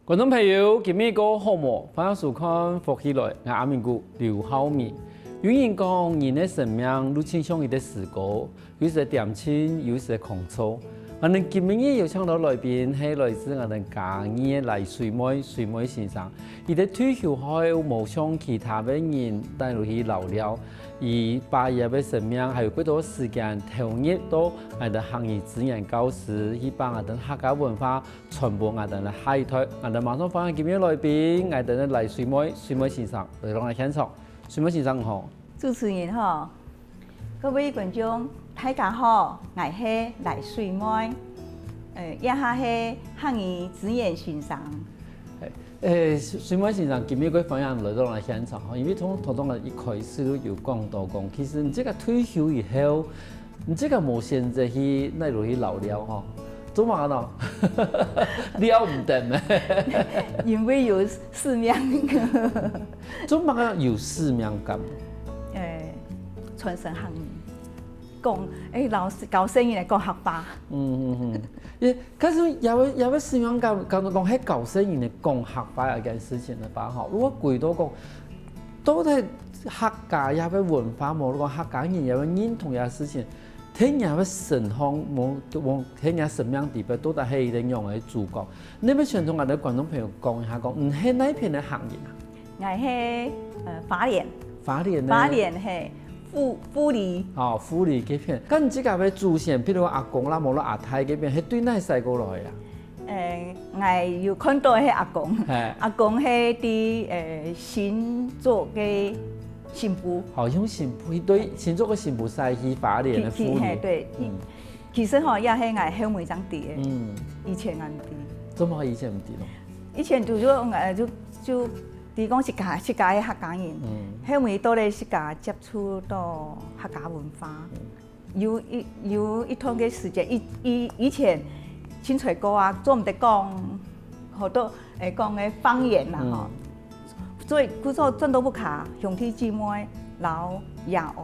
观众朋友，今日个好无？欢迎收看《福起来》，我阿明姑刘浩明。有人讲，人的生命都倾向于的时高，有时点清，有时空错。我哋今日有請到來賓係來自我哋家義黎水妹先生。佢哋退休後冇像其他嘅人帶落去留了，而把佢嘅生命還有幾多時間投入到我哋行業資源教師，去幫我哋客家文化傳播我哋嘅海苔。我哋馬上歡迎今日來賓，我哋嘅黎水妹先生嚟到我哋現場。水妹先生好，主持人好，各位觀眾大家好，我係黎水妹，一下係行業資源先生。水妹先生今日佢分享來到我哋現場，因為從我一開始都有講到講，其實你這個退休以後，你這個冇選擇去那落去留了吼，做乜咯？了唔得咩？因為有使命。做乜有使命感？傳承行業，講老師教生意嚟講學法。可是有使命感，講喺教生意嚟講學法一件事情嚟吧吼。如果攰到講，都係客家有嘅文化冇，講客家人有嘅認同嘅事情，聽人嘅神腔冇，聽人生命地位都係一定用嚟主角。你咪想同我哋觀眾朋友講一下講，唔係哪片嘅行業啊？我係花蓮。花蓮係。富里哦，富里嗰邊，咁即係嘅祖先，譬如阿公啦，冇啦阿太嗰邊，係對哪細過來啊？我有看到係阿公，阿公係啲新做嘅新婦。好像新婦對新做嘅新婦曬去花蓮嘅富里。對，其實嗬，也係我後尾長啲嘅。以前我唔啲。怎麼以前唔啲咯？以前就啲講是家嘅客家人，後尾到咧是家接觸到客家文化，有一段嘅時間，以前清水歌啊，做唔得講好多講嘅方言啦嗬，所以佢做真都不卡，兄弟姊妹老爺愛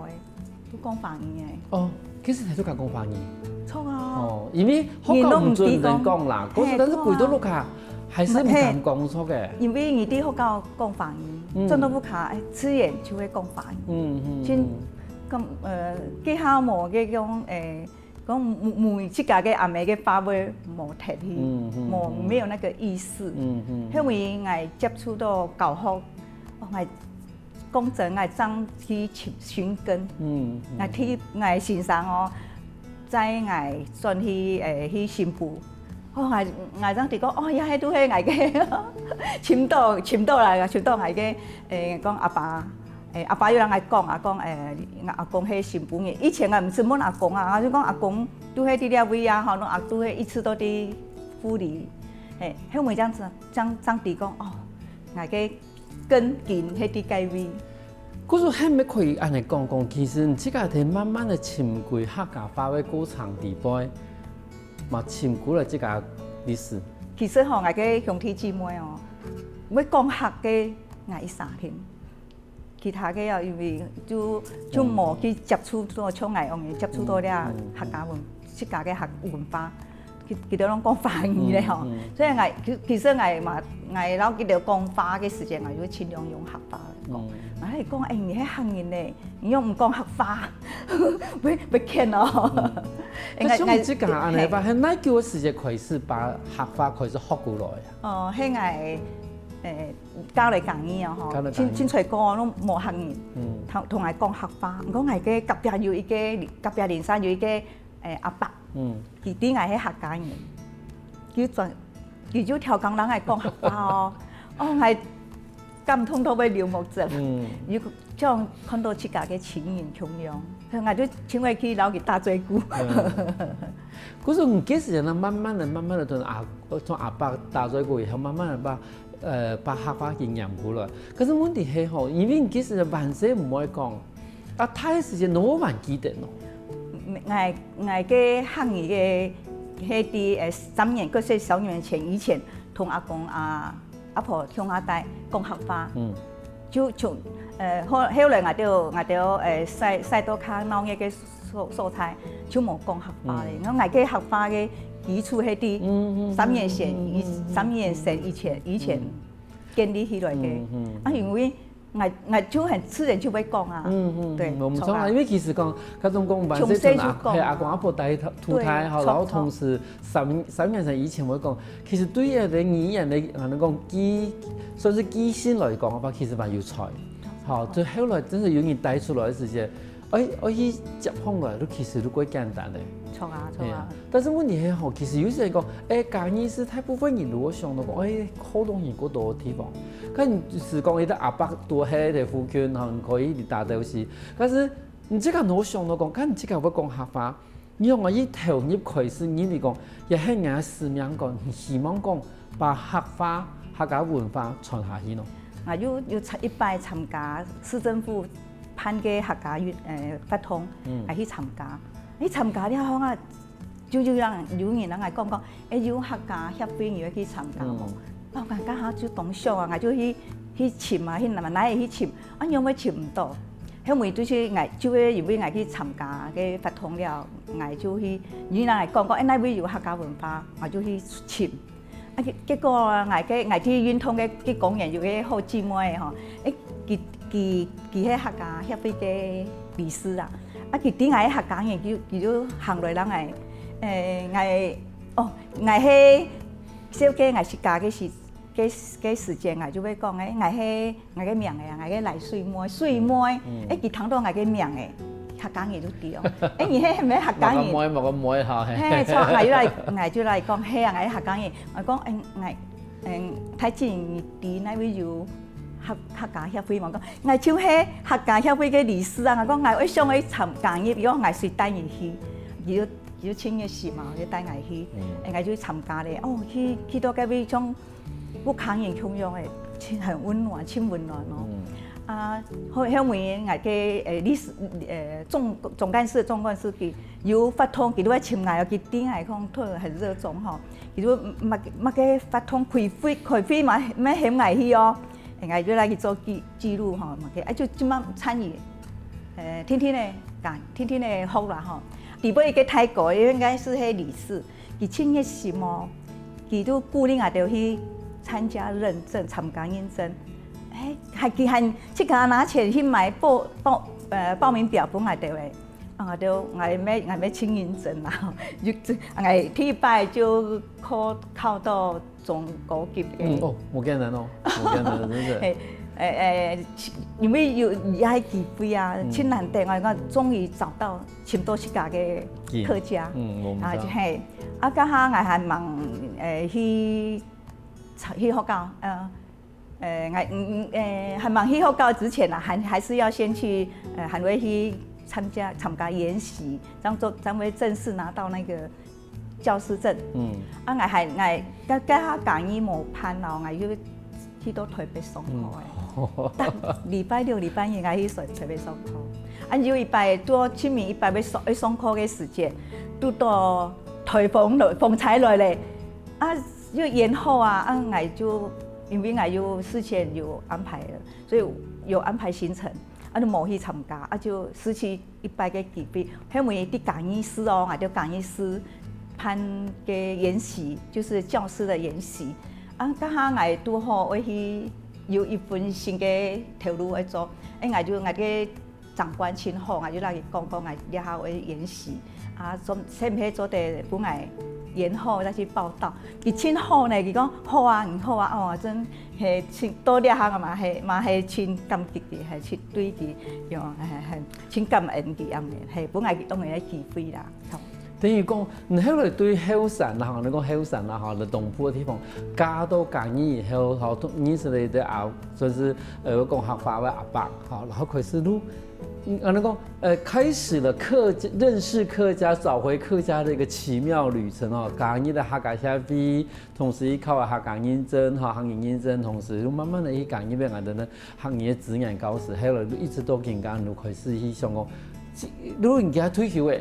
都講方言嘅。哦，其實係都講方言。錯啊！哦，因為好講唔準人講啦，嗰時但是攰到碌卡。還是唔敢講錯嘅，因為你啲學校講方言，真都不卡，自然就會講方言。先咁技巧冇嘅講每自家嘅阿妹嘅發音冇貼去，沒有那個意思。因為我接觸到教學，我講真我爭去尋根，我先生哦，在我轉去新婦。我爭啲講，又係都係我嘅簽到嚟嘅，簽到我嘅講阿爸要人我講，阿公係新婦嘅。以前我唔識問阿公啊，我就講阿公都係啲啲位啊，可能阿都係一次到啲婦女，後尾爭啲講，我嘅根根係啲計位。嗰時係咪可以按你講，其實即個係慢慢的潛歸客家話嘅過程地步。嘛，潛過來這個歷史。其實嗬，我嘅兄弟姊妹哦，我講客嘅我一三添，其他嘅又因為就冇去接觸到像我咁接觸到啲客家文，自家嘅客文化，佢哋攏講華語咧嗬，所以其實我老佢哋講話嘅時間，我要盡量用客話嚟講。我係講你係行人咧，你又唔講客話，會驚哦。像你這個安尼吧，係哪叫嘅時間開始把客話開始學過來啊？係我教嚟講嘢啊，嗬，清水歌攏冇客人，同我講客話。我係嘅隔壁有一個隔壁連山有一個阿伯，佢啲我係客家人，佢就調講人係講客話哦，係感通到會流目症，如果將看到自家嘅親人窮樣。我都請佢去撈佢打嘴鼓。嗰時唔幾時人啦，慢慢地同阿伯打嘴鼓，然後慢慢地把客話營養過來。可是問題係嗬，因為唔幾時人萬事唔可以講，太時間我還記得咯。我嘅行業嘅係啲3年嗰些小年前以前同阿公阿婆鄉下帶講客話，就從後來我哋曬到較鬧熱嘅素菜，就冇講客話咧。我嘅客話嘅基础迄啲3年前以前建立起来嘅，因为我就很自然就会讲啊，对，我们从来因为其实讲，嗰种讲办事情阿公阿婆带土台，然后同时3年前以前我讲，其实对一啲语言嚟讲算是基先来讲嘅话，其实蛮有才，好，就后来真是有人带出来嘅时间，我去接碰来都其实都几简单嘅。错啊。但是问题係吼，其實有時嚟講，假意是大部分人如果想到講，好多人嗰度地方，咁就是講，你啲阿伯多喺啲附近，可以打到時。但是你即刻我想到講，咁你即刻會講客話，你用我一投入開始，你嚟講，亦係硬使命講，希望講把客話、客家文化傳下去咯。我要一擺參加市政府辦嘅客家法通，係去參加。你參加了後啊，就有人嚟講，有客家協會要去參加冇？我講家下就當小啊，我就去簽啊，去哪去簽，因為簽唔到，後尾就是我就會因為我去參加嘅法通了，我就去有人嚟講，那邊有客家文化，我就去簽。結果我去運通嘅講員有個好姊妹吼，佢係客家協會嘅理事啊。佢啲嗌客家人叫做行來人係，我係小嘅係假嘅時間，我就會講我係名嘅，我係嚟水妹，佢聽到我嘅名嘅客家人都對哦，而係咩客家人？冇個妹嚇，錯，我就嚟講係啊，我係客家人，我講睇見啲那位有。客家協會嘛講，我就係客家協會嘅理事啊！我講我想去參加入，如果我是帶你去，要請嘅事嘛，我就帶我去，我就參加咧。去到嗰邊種不抗人窮樣嘅，很溫暖，超溫暖咯。後面我嘅理事總幹事佢有發通，佢都係簽我，佢啲係講都很熱衷嗬，佢都乜嘅發通開會嘛，咩險危去哦。我就來去做記錄吼，就今晚參與天天的學啦吼。第尾一個泰國應該是迄理事，佢簽嘅什麼，佢都鼓勵我哋去參加認證、參加認證。佢即刻拿錢去買報名表俾我哋嘅。我要請認證啦，我第一擺就考到中高級嘅。冇艱難哦，真係。因為有也機會啊，真難得，我終於找到簽到一家嘅客家。就係，家下我係忙去學校，還忙去學校之前啊，還是要先去還會去參加研習，才會正式拿到那個教師證。我家下講義冇攀咯，我要去到台北上課嘅。禮拜六、禮拜日我去台北上課。有一擺到清明一擺要上課嘅時間，都到颱風踩來咧，要延後啊，我就因為我有事前有安排了，所以有安排行程。就冇去參加，就失去一擺嘅機會。後面啲講義師哦，我就講義師辦嘅研習，就是教師的研習。家下我都好，我去有一份新嘅投入去做。我嘅長官親好，我就來講我了下我研習。使唔使做啲本來研好再去報道？佢親好呢，佢講好啊，唔好啊，真係親多了下嘛係親感激嘅，係親對佢用係親感恩嘅咁嘅，係本來當然係機會啦。等於講，你後來對後山啦，你講後山啦，嚇，你東部嘅地方加到講義以後，好認識你的啊，就是講客話嘅阿伯，好，然後開始都。開始了認識客家、找回客家的一個奇妙旅程哦。講義的客家協會，同時依靠客家認證、行業認證，同時就慢慢的去講義俾我哋呢行業資源高時，後來一直都更加就開始去想講，如果人家退休誒，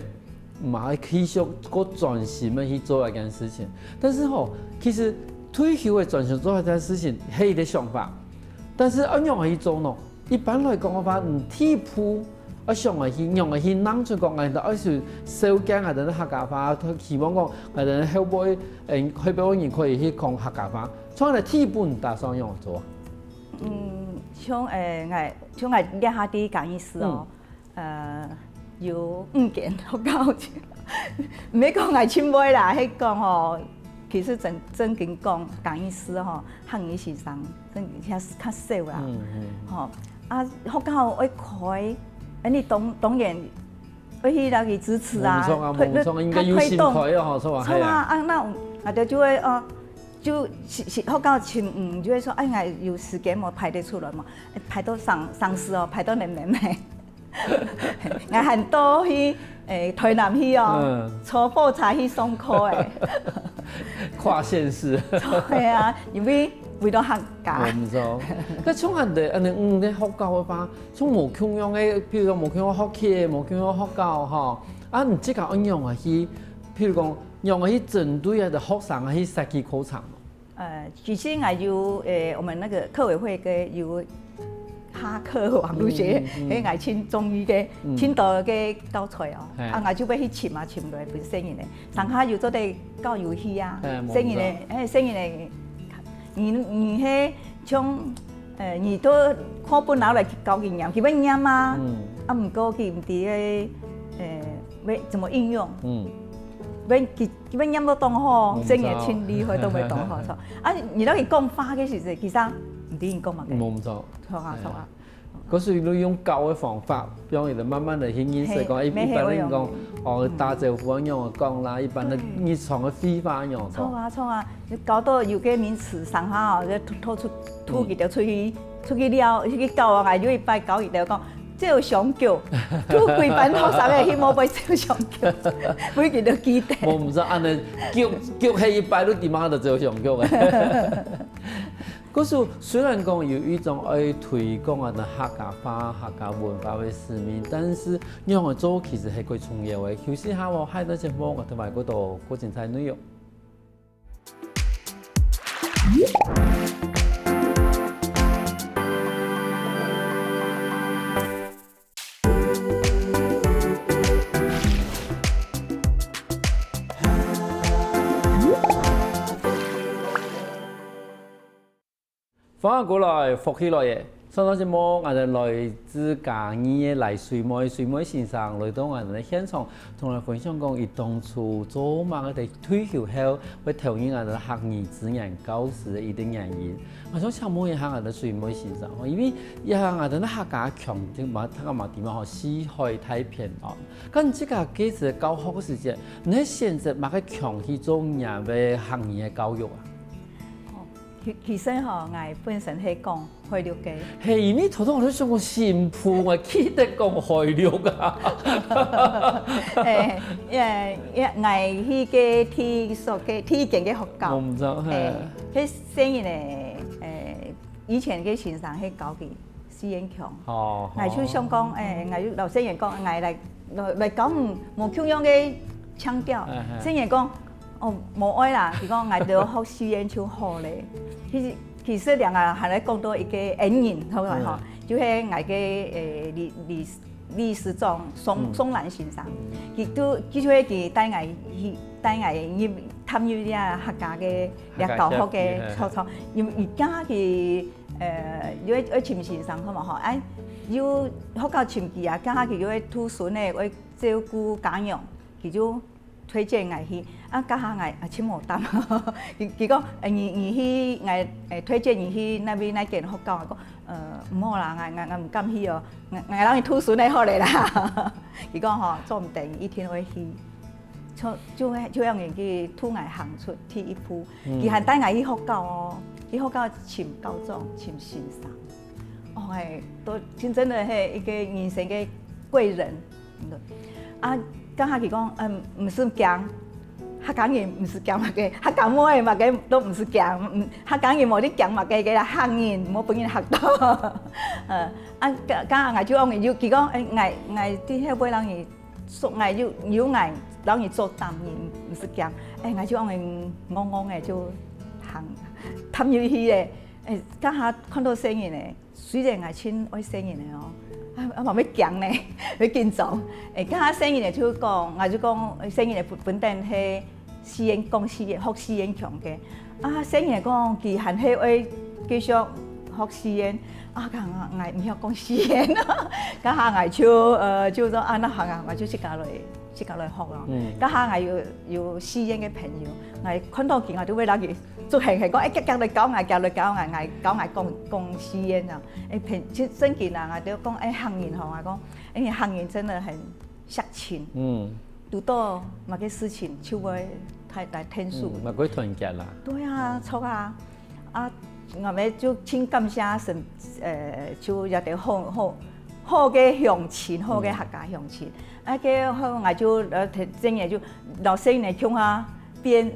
嘛繼續個專心的去做一件事情。但是其實退休的專心做一件事情係一個想法，但是按樣去做呢？一般來講嘅話，唔替補。我想个去用个去弄出讲，我哋是少惊我哋客家话，希望讲我哋后辈后辈人可以去讲客家话。从嚟基本打算用做。像像我一下啲讲意思哦，有5件好搞笑，唔係講係前輩啦，係講吼，其實正經講意思吼，漢語先生真係較少啦，吼好搞愛開，你當然愛去那個支持啊，應該有心開哦，錯啊，係啊，那我哋就會就是好搞就會說，哎，有時間冇排得出來嘛，排到上市哦，排到年尾。我很多去台南去哦，坐火車去上課誒。跨縣市。係啊，因為為咗客家。我唔知。但係從人哋你學教嘅話，從無共用嘅，譬如講無共用學期，無共用學教嚇，啊唔即係用係去，譬如講用係去針對嘅學生係去設計課程。其實我有我們那個課委會嘅有。哈課網絡學，迄愛請中醫嘅，請到嘅教材哦，我就要去尋落本聲音嘅，上下又做啲教遊戲啊，聲音嘅，聲音嘅，你迄像你都看本腦來教佢念，佢要念啊，唔過佢唔知要怎麼應用，佢念到當好，聲音清厲害都未當好錯，你攞佢講花嘅時陣，其實唔點講嘛嘅，冇錯，錯啊。嗰時你用教嘅方法，讓人哋慢慢嚟去認識講，一般人講，打招呼咁樣講啦，一般嘅日常嘅非法樣講。錯啊，你搞到有個名詞上下哦，你吐佢條出去了，去教啊，有一擺教佢條講，照相叫，吐規班學生嘅去冇俾照相叫，每件都記得。我唔知按你叫係一擺都點樣就照相叫嘅。嗰時雖然講有一種愛推廣啊，客家話、客家文化嘅使命，但是讓我做其實係幾重要嘅。休息下我喺呢節目同埋嗰度嗰精彩內容。翻過來復起來嘅，上檔節目我哋來自嘉義嘅黎水妹先生來到我哋現場，同我分享講佢當初做乜嘅退休後會投入我哋客語自然教師嘅一啲原因。我想請問一下我哋水妹先生，因為一下我哋客家強啲嘛，客家嘛點樣四海太平安。咁即個幾時教學嘅時間，你選擇乜嘅強去做人嘅客語嘅教育啊？其實吼，我本身係講海陸嘅。係，因為頭先我都想講新埔，我記得講海陸啊。我去嘅體檢嘅學校。我唔知。佢聲音咧，以前嘅先生係教嘅施延強。哦。我就想講，我老師員講，我來講冇咁樣嘅腔調，師員講。哦，冇愛啦，佢講我哋學語言就好咧。其實兩個係咧講到一個恩人，好唔好？就係我嘅李時壯宋蘭先生，佢都佢就係佢帶我入參與啲客家嘅教學嘅錯，因為而家佢因為陳先生好唔好？要學教陳記啊，家佢要圖書咧，要照顧家用，佢就推薦我去。家下我請無擔，佢講你去我推薦你去那邊那間學校，我講唔好啦，我唔敢去哦，我讓你圖書咧好嚟啦。佢講吼，做唔定一天會去，就讓人去圖我行出第一步。佢係帶我去學校哦，去學校請教長、請先生，哦係，都真係係一個人生嘅貴人。家下佢講唔是驚。客家人唔是講乜嘅，客家妹乜嘅都唔是講，客家人冇啲講乜嘅嘅啦，客人冇俾人學到。家下我就講佢佢講我啲後輩人兒，我要人兒做擔任，唔是講，我就講佢戇嘅就行參與去嘅，家下看到聲音咧，雖然我親愛聲音咧哦，啊嘛要行呢，要紧走。甲生意的就讲，我就讲生意的本店迄私烟讲私烟，福私烟强嘅。啊，生意的讲其限迄位继续福私烟。啊，甲我唔晓讲私烟咯，甲下我就说啊，那行我就去教来学咯。甲下我有私烟嘅朋友，我看到見我都會攞佢做係講，夾嚟搞我，講私煙啊。平真見啊，我都講行業吼，我講行業真的很殺青。遇到某個事情就會太大天數。咪鬼團結啦。對啊，錯啊，我咪就請感謝神，就有啲好嘅鄉親，好嘅客家鄉親。啊，個好我就正嘢就老師呢向下邊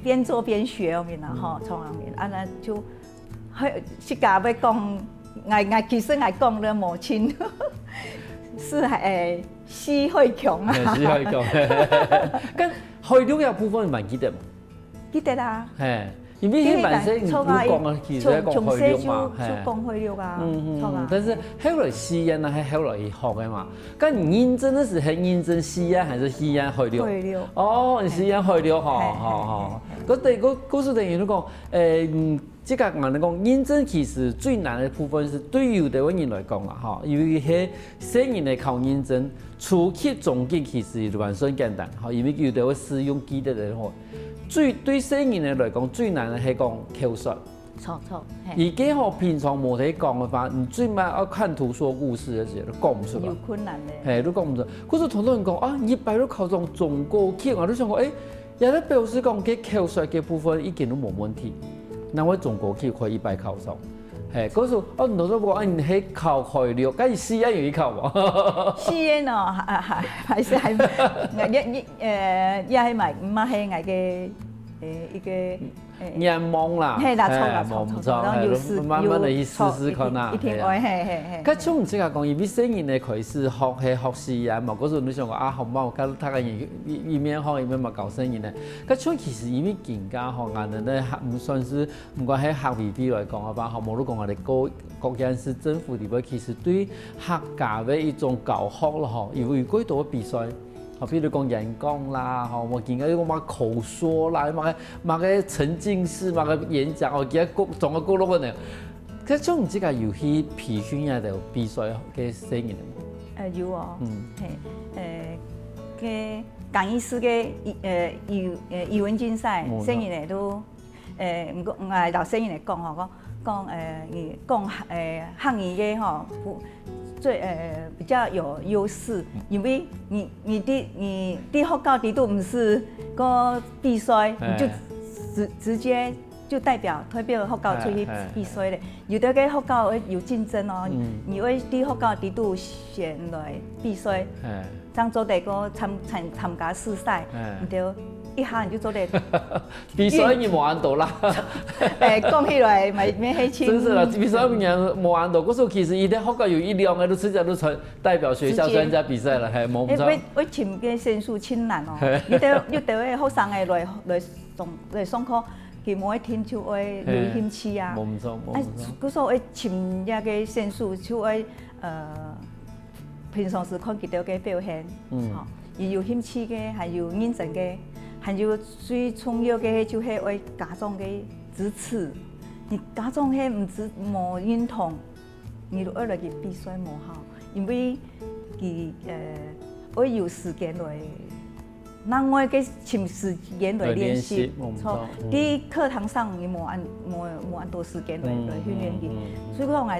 邊做邊學咁樣吼，從咁樣，啊那就去家要講，我其實我講了母親，是施惠強啊。施惠強，跟惠了嘅部分唔記得嘛？記得啦。係。因為迄本身如講啊，其實講會了嘛，講會了啊，但是後來西安啊，係後來學嘅嘛。咁你認真的是係認真西安，還是西安會了？會了。哦，西安會了，好。嗰時等於你講，即個我哋講認真其實最難嘅部分是對有的人來講啦，嚇，因為係生人嚟靠認真，初級中級其實還算簡單，嚇，因為有的會使用記得嘅話。對生意嚟講，最難嘅係講口述。錯。而家我平常冇睇講嘅話，你最尾要看圖說故事嘅時候，都講唔出來。有困難嘅。係，都講唔出來。嗰時同多人講啊，100都考中中高級，我都想講，有啲表示講嘅口述嘅部分已經都冇問題，那我中高級可以100考上。係，嗰時我唔到咗講，你係考開了，假如西安有一考喎。西安哦，還是也係咪唔係我嘅一個眼望啦，係啦，錯，慢慢地去試看啦。一天係。咁從唔識講，因為生人咧開始學西安嘛，嗰時你想講啊，好嘛，我睇下一面學一面嘛搞生意咧。咁從其實因為更加學硬嘅咧，唔算是唔講喺客微比來講嘅話，冇都講我哋國家是政府裏邊其實對客家嘅一種教學咯，嗬，因為幾多比賽。譬如講演講啦，我見到啲口說啦，乜嘅沉浸式乜嘅演講，我記得仲有嗰個呢。佢種唔知個遊戲培訓啊，就比賽嘅聲音有哦，係嘅講意思嘅語文競賽聲音嚟都唔過我老聲音嚟講嗬，講漢語嘅嗬。最比較有優勢，因為你的學校地都唔是個比賽，你就直接就代表學校出去比賽咧。有啲嘅學校有競爭哦，因為啲學校地都選來比賽，當做第個參加試賽，唔對。一下你就做得比賽已經冇按到啦。講起來咪咩起真是啦，比賽已經冇按到。嗰時候其實伊啲學校有1兩個都直接都代表學校參加比賽啦，係冇唔錯。我尋嘅選手真難哦，你對位學生嘅來上課，佢冇一天就會有興趣啊。冇唔錯，冇唔錯。嗰時候我尋一個選手就會平常時看佢哋嘅表現，有興趣嘅，還有認真嘅。還有最重要嘅就係為家長嘅支持，你家長係唔冇認同，你都愛來去比賽冇好，因為佢會有時間來，讓我嘅尋時間來練習，錯，啲課堂上你冇按多時間來訓練佢，所以講我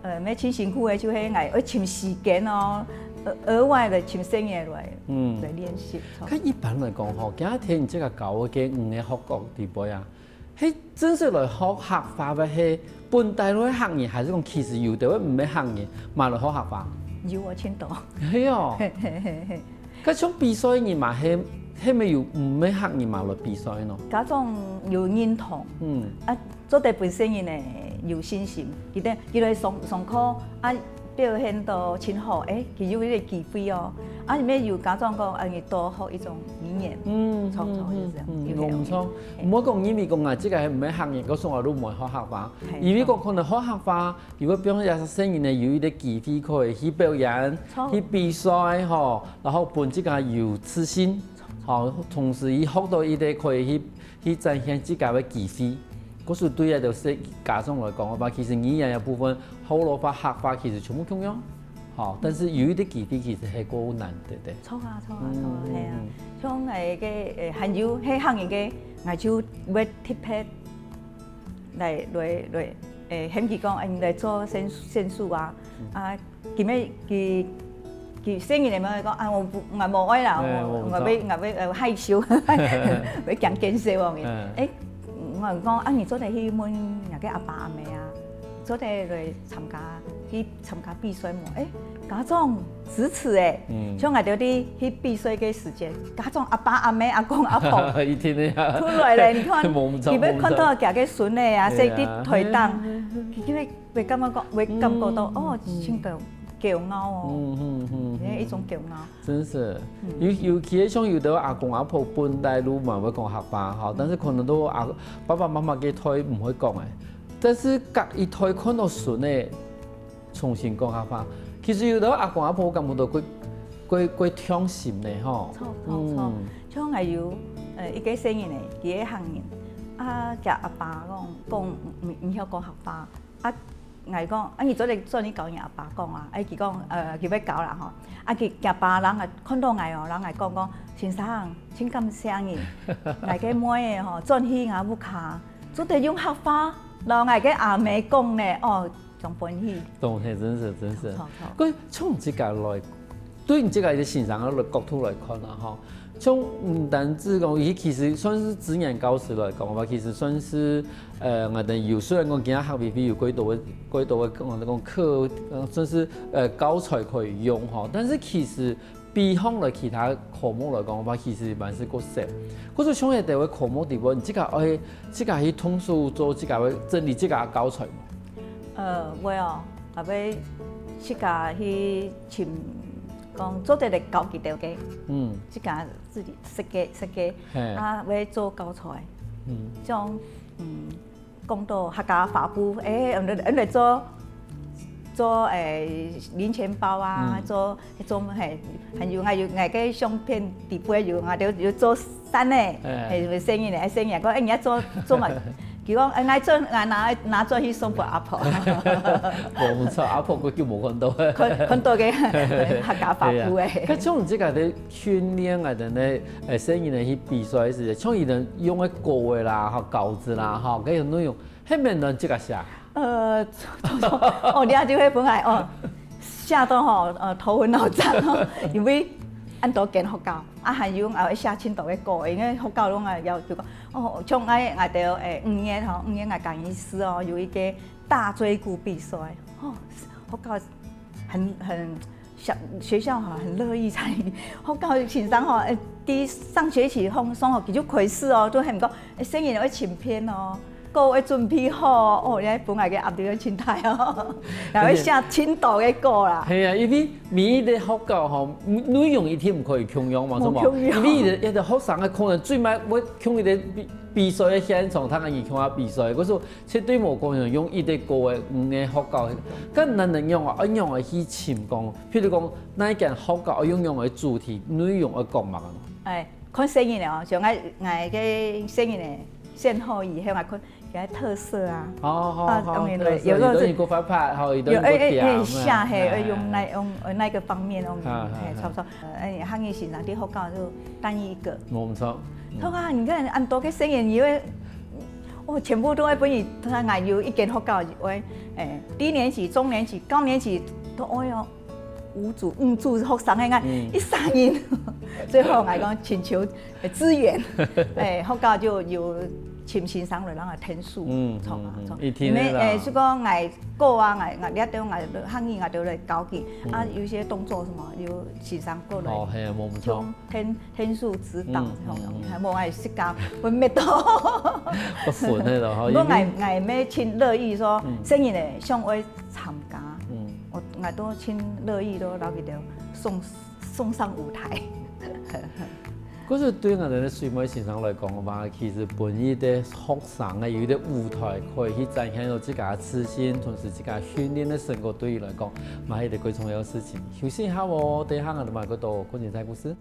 哋咩真辛苦嘅就係我尋時間哦。額外的請聲嘢來練習。咁一般來講，嗬，今天即個教嘅5個學國地位啊，係真正來學客話嘅係本地嘅客人，還是講其實有啲唔係客人，買來學客話？有啊，千多。係哦。咁從比賽人嘛係咪有唔係客人買來比賽咯？家長有認同。做對本身人呢有信心，佢哋上課啊。表现都真好，其实有迄个机会哦，啊，里面有家长讲，你多学一种语言，错就是这样，唔错。唔好讲因为讲啊，这个系唔系行业，我送我都唔系学校化，因为讲可能学校化，如果比方有些人呢有一啲机会可以去表演、去比赛吼，然后本自家有自信，吼，同时伊学到一啲可以去展现自家嘅技术。嗰時對啊，就是家長來講嘅話，其實語言嘅部分，好多法、客法其實全部共用，好，但是有一啲技巧其實係個難的的。錯啊，係啊，像嘅還有喺行業嘅，我就要特別來顯佢講，嚟做sen術啊，佢咩佢生意嚟咪講啊，我冇愛啦，我要害羞，要講見識喎嘅，我講啊，你做得去問人家阿爸阿媽啊，做得來參加比賽冇？家長支持像我哋啲去比賽嘅時間，家長阿爸阿媽阿公阿婆，一天咧，出來咧，你看，佢要看到家嘅孫咧啊，識啲推動，佢會感覺到哦，真係驕傲哦，一種驕傲。真是，尤其像有的阿公阿婆本大陸嘛會講客家哈，但是可能都爸爸媽媽嘅胎唔會講嘅，但是隔一胎看到孫咧重新講客家，其實有的阿公阿婆感覺到佢聽心咧吼。錯，像係有一個聲音咧，佢喺行業啊，夾阿爸講唔曉講客家啊。我講，啊，你做你教人阿爸講啊，佢講佢要教啦吼，啊佢阿爸人啊看到我哦，人係講先生，請感謝你，我嘅妹吼轉去我屋企，做得用客家，然後我嘅阿妹講咧，哦，仲歡喜。懂係真是。佢從這個來，對你這個嘅欣賞嘅角度來看啊，吼。像唔單止講，伊其實算是資源教師來講話，其實算是我哋有雖然講今日學 PPT 有幾多我哋講課，算是教材可以用吼，但是其實比方來其他科目來講話，其實蠻是個少。嗰種像係第個科目地方，你自家去通數做自家嘅整理自家教材嘛？我哦，後尾自家去尋。講做得嚟教幾條嘅，即家自己設計，啊，要做教材，像講到客家法布，人哋做零錢包啊，做係有嘅相片地背有，我哋要做衫咧，係生意嚟，講人家做埋。佢講我拿咗去送俾阿婆，冇錯，阿婆佢叫冇看到，看到嘅客家法布嘅。咁像你這個嘅訓練啊，等咧生意嚟去比賽時，像伊哋用嘅稿啦、嚇稿子啦、嚇嗰種內容，係咪能即個寫？你阿就喺本來寫到頭昏腦脹，因為按多見學教，還有要寫青島嘅歌，因為學教攏要叫講。像我哋5月我講醫師有一個大椎骨比賽，學教很學校很樂意參與，學教平常啲上學期放鬆佢就開始都係唔講，生意要前篇個會準備好，你本來嘅壓力要清大然後寫青島嘅歌啦。係啊，因為每一個學教吼，內容一天唔可以共用嘛，係嘛？因為一個學生嘅可能最尾會共一個比賽嘅現場，他可以共下比賽。嗰時候絕對冇可能用一個歌嘅學教，咁能用一樣嘅去潛講，譬如講哪一件學教用嘅主題內容嘅講乜啊？看生意咧像我嘅生意咧，先可以向我看。嘅特色啊，有個一個發拍，有一個調，下係用那個方面差不多。行業現場啲學校就單一一個。冇錯。佢話你看按多嘅生意，以為全部都係本意，佢有一間學校為低年級、中年級、高年級都有5組學生嘅一三人，最後我講請求資源，學校就有。潛先生嚟，人係聽書，因為所講我歌啊，我一定我行業我都嚟教佢，有些動作什麼要先生過來，係啊，冇錯，聽書指導，係冇係識教，會咩多，不煩喺度，我咩親樂意說，生意咧想我參加，我我都真乐意都老佢哋送上舞台。嗰時對我哋嘅水妹先生來講嘅話，其實本意嘅學生咧有啲舞台可以去展現到自家嘅自信，同時自家訓練嘅成果對佢來講，係一個最重要嘅事情。休息一下喎，等下我哋埋嗰度講精彩故事。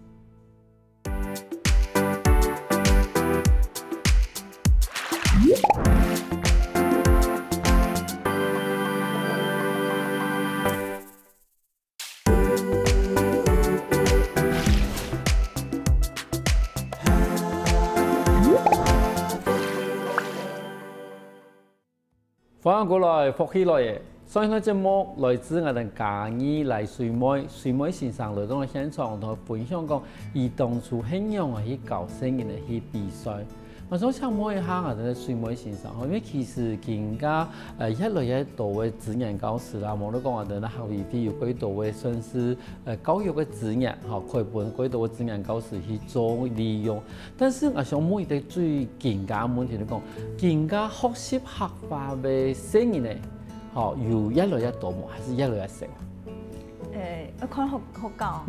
歡迎過來，福起來嘅。上個節目來自我哋嘉義黎水妹先生來到我現場同我分享講，伊當初係樣啊去搞聲音嘅去比賽。我想請問一下我哋水妹先生，因為其實更加越來越多嘅職業教師啦，無論講我哋咧校園有幾多嘅算是教育嘅職業，可以幫幾多嘅職業教師去做利用。但是我想問一個最更加問題嚟講，更加學習客家嘅聲音咧，有越來越多冇，還是越來越少？要看學校，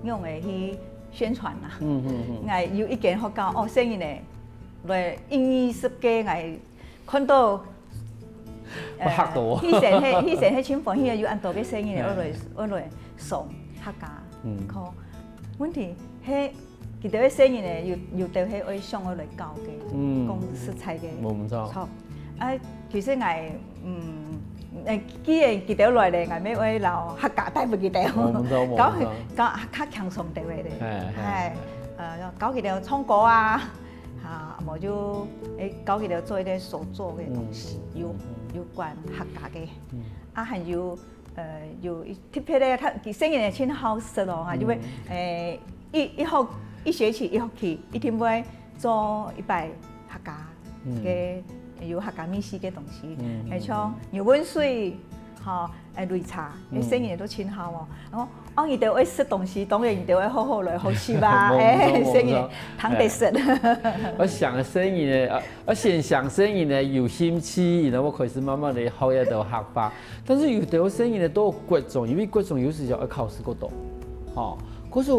用嚟去宣傳啦。我有一間學校聲音咧。來英語設計，我看到嚇到我。以前係請歡喜有按多嘅聲音，我來送客家課。問題係佢哋嘅聲音咧，要到係愛上我來教嘅，講實在嘅。冇唔錯。錯。其實既然佢哋來咧，我要愛留客家帶俾佢哋。教較輕鬆啲嘅咧，教佢哋唱歌啊。我就教佢哋做一啲手作嘅東西，有關客家嘅，還有特別咧，佢聲音係真好識咯，因為一學期一學期一定會做一擺客家嘅有客家美食嘅東西，像牛溫水。擂茶，你聲音都真好哦。伊哋愛食東西，當然伊哋愛好好來學習吧。聲音通得食。我想聲音咧，我先想聲音咧有興趣，然後我開始慢慢地學一道客家。但是有啲聲音咧都貴重，因為貴重有時就要考試嗰度。嗰時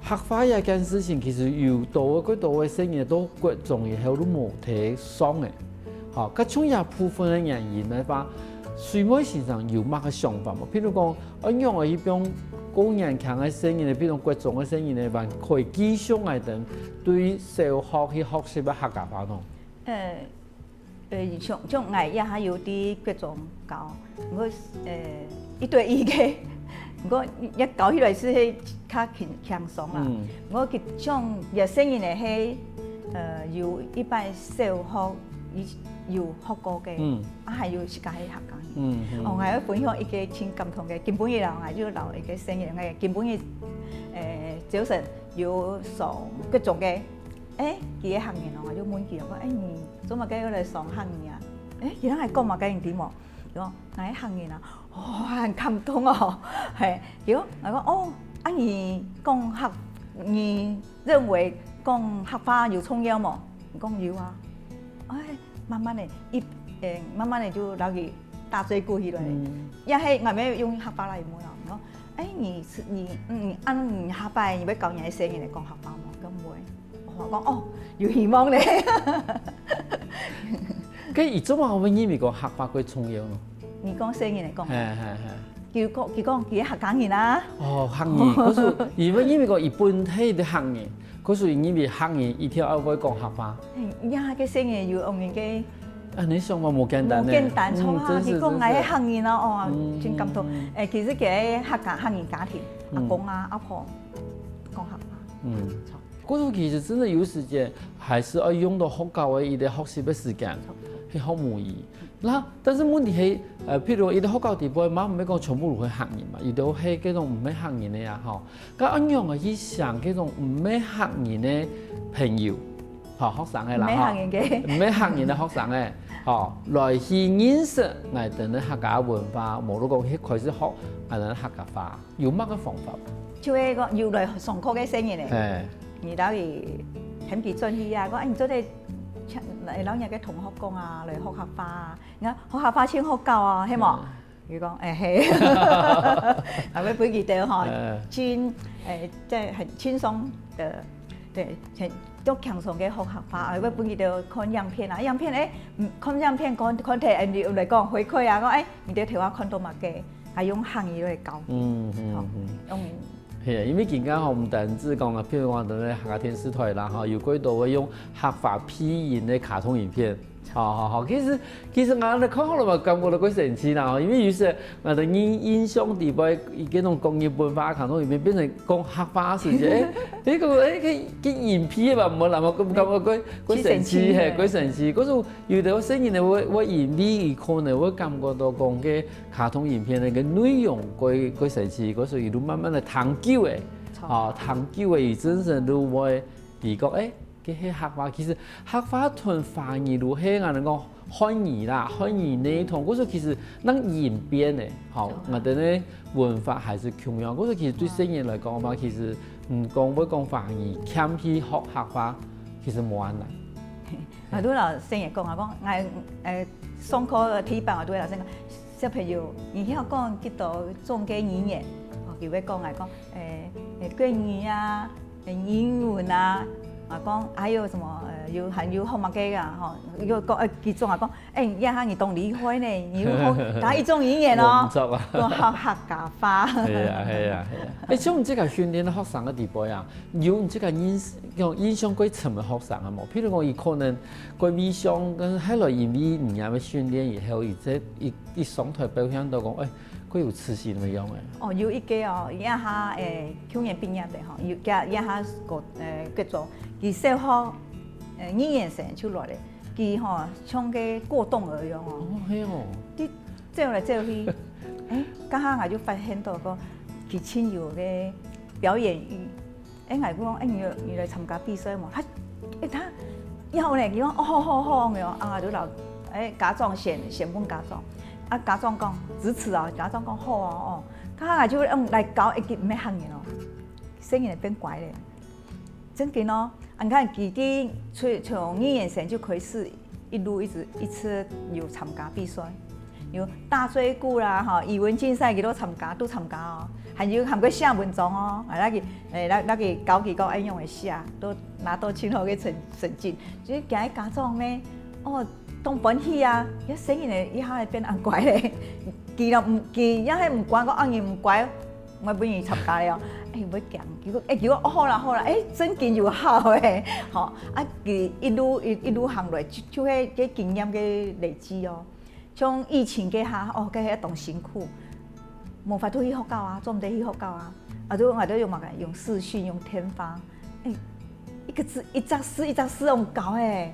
客家一件事情其實有多嗰度嘅聲音都貴重，然後都冇睇爽嘅。咁從一部分嘅原因嚟講。水妹先生有乜嘅想法冇？譬如講，我用我呢種高人強嘅聲音咧，譬如貴重嘅聲音咧，還可以繼續嚟等對小學去學習嘅客家話咯。像我也係有啲貴重教，我一對一嘅，我一教起來是係較輕鬆啦。我佢像嘅聲音咧係有一般小學有學過嘅，還有自家係客家人。我要分享一個真感動嘅，根本嘢啦，我就留一個聲音嘅，根本嘢早晨有上各種嘅，佢嘅行業我就問佢講，你做乜嘅嚟上行業啊？其他係講乜嘅人點喎？我喺行業啊，很感動哦，係，如果我講你講客，你認為講客話有重要冇？講有啊，慢慢地慢慢地就留佢打嘴鼓起來，也係我咪用客話嚟問咯。你按你下擺你要教人聲音嚟講客話冇？咁唔會，我講有希望咧。咁而做乜我英語講客話佢重要咯？你講聲音嚟講，佢講佢客家人啦。客人，嗰時如果英語講一般係啲客人。嗰時因為客人一條要會講客話，呀嘅聲音有我們嘅，你想話冇簡單咧，冇簡單，錯啊！佢講我係客人啦，真感動。其實佢係客人家庭，阿公啊、阿婆講客話。嗰時其實真係有時間，還是要用到學校嘅一啲學習嘅時間，係好無疑。嗱，但是問題係譬如一啲學校地方，媽唔係講全部都係客人嘛，有啲係嗰種唔係客人嘅也好。咁按樣嘅去想嗰種唔係客人嘅朋友，學生嘅啦，唔係客人嘅學生嘅，來去認識我哋嘅客家文化，無論講開始學我哋客家話，有乜嘅方法？就係個要來上課嘅聲音咧，而到係很幾專業啊！我你做啲。老人嘅同學講啊，嚟學客話啊，你看學客話先好教啊，係冇？伊讲嘿，啊要飞去到吼，真即很轻松的，对，都轻松嘅学学法，啊要飞去到看样片啊，样片看样片看摕来讲回馈啊，讲你得摕我看到嘛嘅，还用汉语来教，用。係啊，因為而家唔單止講啊，譬如話咧客家電視台啦，有幾多會用客話配音嘅卡通影片。好，其實我哋看好了嘛，感覺到幾神奇啦，因為有時我哋影響地位，嗰種工業文化卡通影片變成講客話時啫，呢個佢影片嘛，唔好諗啊，咁感覺幾神奇係幾神奇，嗰種有啲聲音咧，我影片可能會感覺到講嘅卡通影片嘅內容幾神奇，嗰時都慢慢嚟探究嘅，探究嘅，真正都會嚟講嘅係客話，其實客話同華語都係我哋講漢語啦，漢語呢同嗰時其實能演變嘅，我哋咧文化還是共樣。嗰時其實對新人嚟講嘛，其實唔講會講華語，兼去學客話，其實冇咁難。啊，都老新人講啊，講上課體班啊，都老師講小朋友，你曉講幾多種嘅語言，佢會講嚟講國語啊，英文啊。講還有什麼還有學乜嘅啊？吼，有講幾種啊？講一下你懂理解呢？你好打一種語言咯，講客家話。係啊。像你這個訓練學生嘅地步啊，有你這個影響幾層嘅學生啊冇？譬如講，伊可能佢面向跟喺來因為唔有嘅訓練以後，伊上台表現到講佢有磁性咁樣嘅。哦，有一個一下去年畢業嘅吼，有一下叫做。佢小學語言成出來咧，佢吼像個過動兒樣哦。係哦。啲走來走去，剛下我就發現到個佢親友嘅表演欲。我講你來參加比賽嘛？他要咧，佢講好咁樣，啊就老家長先問家長，啊家長講支持啊，家長講好哦。剛下我就來教一個咩行業咯，聲音變乖咧，真嘅咯。你看，佢從語言上就開始一次有參加比賽，有大嘴鼓啦，語文競賽佢都參加哦，還有過寫文章哦，那個教佢講用嚟寫，都拿到很好嘅成績。所以今日家長呢，當本戲啊，一聲音咧一下變乖咧，佢一係唔乖，個語言唔乖，我不願意參加了。要強，結果好啦，真見就好誒，吼佢一路行來，就係個經驗嘅累積哦。像以前嘅下，佢係一棟辛苦，冇法度去學校啊，做唔得去學校啊，我都用視訊，用天發，一個字一隻詩用教誒，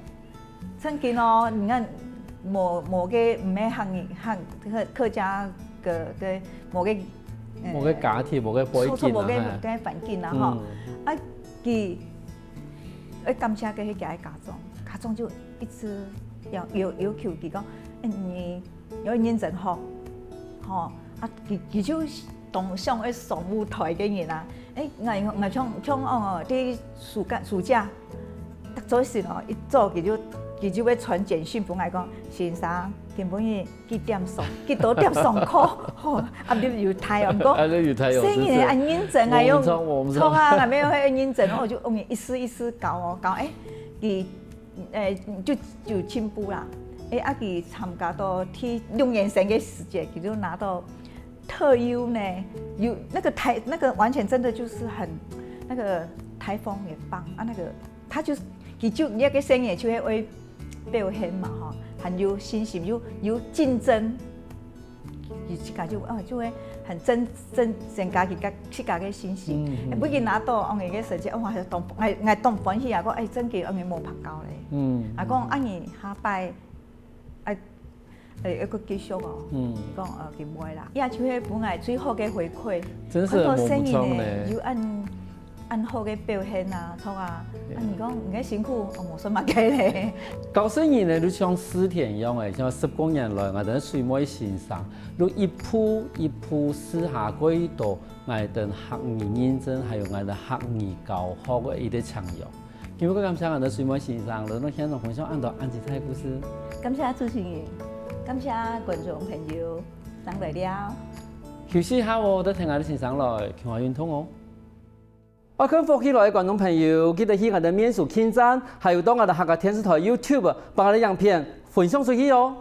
真見哦，你看冇個唔係行客家嘅冇個。冇嘅家庭，冇嘅背景冇嘅環境啦，吼！佢感謝佢迄家長就一直要求佢講，你要認真學，吼！佢就當上去上舞台嘅人啊！我像啲暑假，做時咯，一早佢就要傳簡訊俾我講，先生。根本幾多點上課，你又睇唔過，聲音很認真啊，用錯啊，沒有很認真，我就用一絲教，佢就進步啦。佢參加到去6年生嘅時節，佢就拿到特優呢，有那個完全真的就是很那個台風也棒啊，他就一個聲音就會表現嘛，吼。很有信心，有競爭，自家就會很真增加自家嘅信心。不過拿到我哋嘅成績，我當本戲啊，講真嘅我哋冇拍夠咧。啊講你下擺一個繼續哦，講佢唔會啦。也就係本來最好嘅回饋，真是冇錯咧。有按好嘅表現啊，錯啊！你講唔該辛苦，我冇什麼計咧。教生意呢，就像絲田一樣誒，像10多年來，我哋水妹先生，都一步一步試下幾多，我哋客語認證，還有我哋客語教學嘅一啲長用。今日感謝我哋水妹先生，嚟到現場分享按照安吉泰故事。感謝主持人，感謝觀眾朋友。上来了。休息下喎，等听下你先上来，强化运动哦。我看福起來嘅觀眾朋友，記得去我哋面書網站，還有到我哋客家電視台 YouTube 把我哋影片分享出去哦。